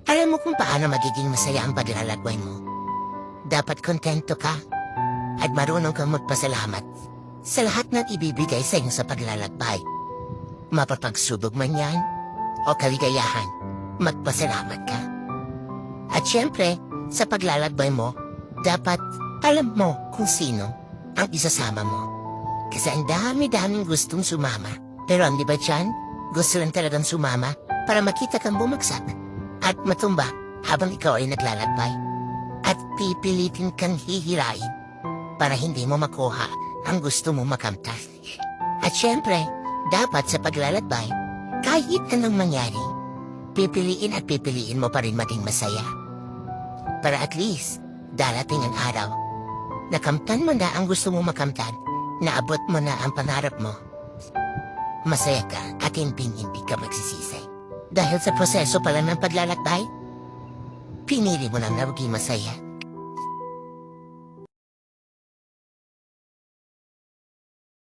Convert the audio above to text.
Alam mo kung paano magiging masaya ang paglalakbay mo. Dapat kontento ka at marunong kang magpasalamat sa lahat ng ibibigay sa iyo sa paglalakbay. Mapapagsubok man yan o kaligayahan, magpasalamat ka. At syempre, sa paglalakbay mo, dapat alam mo kung sino ang isasama mo. Kasi ang dami-daming gustong sumama. Pero ang di ba dyan, gusto lang talagang sumama para makita kang bumagsak at matumba habang ikaw ay naglalakbay. At pipilitin kang hihirain para hindi mo makuha ang gusto mo makamtan. At syempre, dapat sa paglalakbay, kahit anong mangyari, pipiliin mo pa rin maging masaya. Para at least, darating ang araw, nakamtan mo na ang gusto mo makamtan, naabot mo na ang pangarap mo. Masaya ka at hindi ka magsisisi. Dahil sa proseso pala ng paglalakbay, pinili mo lang na maging masaya.